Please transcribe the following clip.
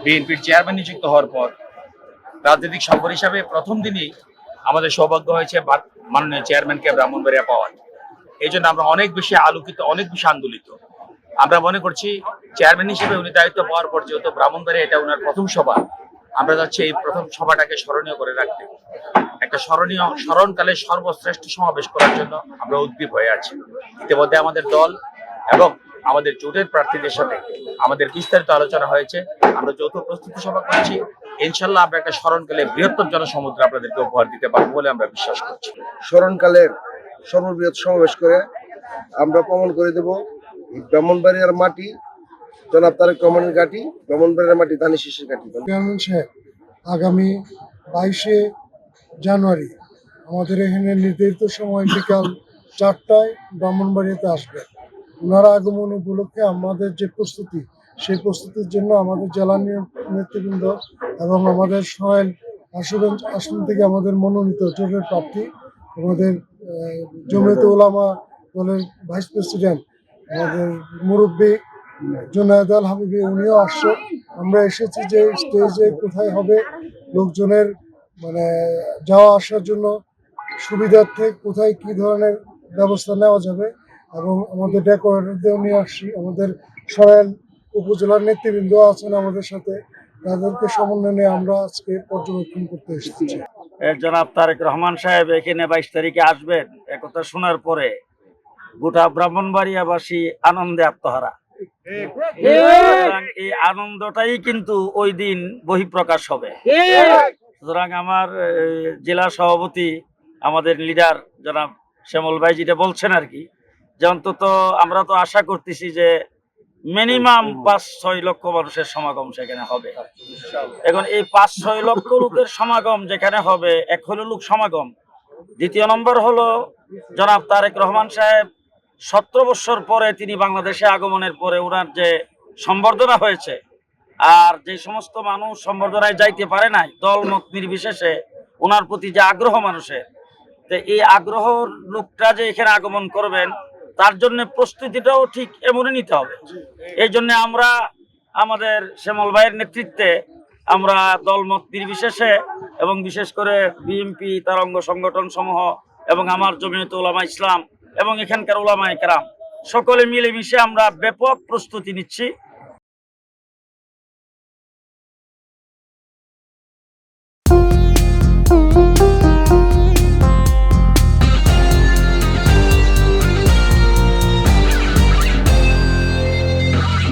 বিএনপির চেয়ারম্যান নিযুক্ত হওয়ার পর রাজনৈতিক সফর হিসাবে প্রথম দিনই আমাদের সৌভাগ্য হয়েছে মাননীয় চেয়ারম্যানকে ব্রাহ্মণবাড়িয়া পাওয়ার। এই জন্য আমরা অনেক বেশি আলোকিত, অনেক বেশি আন্দোলিত। আমরা মনে করছি চেয়ারম্যান হিসেবে উনি দায়িত্ব পাওয়ার পর যেহেতু ব্রাহ্মণবাড়িয়া এটা ওনার প্রথম সভা, আমরা যাচ্ছি এই প্রথম সভাটাকে স্মরণীয় করে রাখতে, একটা স্মরণকালে সর্বশ্রেষ্ঠ সমাবেশ করার জন্য আমরা উদ্গ্রীব হয়ে আছি। ইতিমধ্যে আমাদের দল এবং আমাদের জোটের প্রার্থীদের সাথে আমাদের বিস্তারিত আলোচনা হয়েছে। আমরা যৌথ প্রস্তুতি সভা করছি। ইনশাল্লাহ আমরা একটা স্মরণকালে বৃহত্তম জনসমুদ্র আপনাদেরকে উপহার দিতে পারবো বলে আমরা বিশ্বাস করছি। স্মরণকালের সর্ববৃহৎ সমাবেশ করে আমরা প্রমাণ করে দেব ব্রাহ্মণবাড়িয়ার মাটি জনাব তারেক রহমানের ঘাঁটি, ব্রাহ্মণবাড়িয়ার মাটি ধানের শীষের ঘাঁটি। চেয়ারম্যান সাহেব আগামী 22শে জানুয়ারি আমাদের এখানে নির্ধারিত সময় বিকাল 4টায় ব্রাহ্মণবাড়িয়াতে আসবে। ওনারা আগমন উপলক্ষে আমাদের যে প্রস্তুতি, সেই প্রস্তুতির জন্য আমাদের জেলা নেতৃবৃন্দ এবং আমাদের সহেল আশুগঞ্জ আসন থেকে আমাদের মনোনীত জোটের প্রার্থী, আমাদের জমিয়তে উলামা দলের ভাইস প্রেসিডেন্ট, আমাদের মুরব্বী জুনায়েদ আল হাবিবি, উনিও আসছে। আমরা এসেছি যে স্টেজে কোথায় হবে, লোকজনের মানে যাওয়া আসার জন্য সুবিধার্থে কোথায় কি ধরনের ব্যবস্থা নেওয়া যাবে, এবং আমাদের ডেকোরেটরদেরও নিয়ে আসছি। আমাদের সরাইল উপজেলার নেতৃবৃন্দ আছেন আমাদের সাথে, তাদেরকে সমন্বয় নিয়ে আমরা আজকে পর্যবেক্ষণ করতে এসেছি। জনাব তারেক রহমান সাহেব এখানে 22 তারিখে আসবেন, একথা শোনার পরে গোটা ব্রাহ্মণবাড়িয়াবাসী আনন্দে আত্মহারা। এই আনন্দটাই কিন্তু ওই দিন বহিঃপ্রকাশ হবে। সুতরাং আমার জেলা সভাপতি, আমাদের লিডার জনাব শ্যামল ভাই যেটা বলছেন আর কি, যে অন্তত আমরা তো আশা করতেছি যে মিনিমাম 5-6 লক্ষ মানুষের সমাগম সেখানে হবে। এখন এই 5-6 লক্ষ লোকের সমাগম যেখানে হবে, এক হলো লোক সমাগম, দ্বিতীয় নম্বর হলো জনাব তারেক রহমান সাহেব 17 বছর পরে তিনি বাংলাদেশে আগমনের পরে ওনার যে সম্বর্ধনা হয়েছে, আর যে সমস্ত মানুষ সম্বর্ধনায় যাইতে পারে নাই দল মত নির্বিশেষে, ওনার প্রতি যে আগ্রহ মানুষের, তো এই আগ্রহর লোকটা যে এখানে আগমন করবেন, তার জন্য প্রস্তুতিটাও ঠিক এমনই নিতে হবে। এই জন্য আমরা আমাদের শ্যামল ভাইয়ের নেতৃত্বে আমরা দলমত নির্বিশেষে এবং বিশেষ করে বিএনপি, তার অঙ্গ সংগঠন সমূহ এবং আমার জমিয়তে উলামা ইসলাম এবং এখানকার উলামায়ে কেরাম সকলে মিলেমিশে আমরা ব্যাপক প্রস্তুতি নিচ্ছি।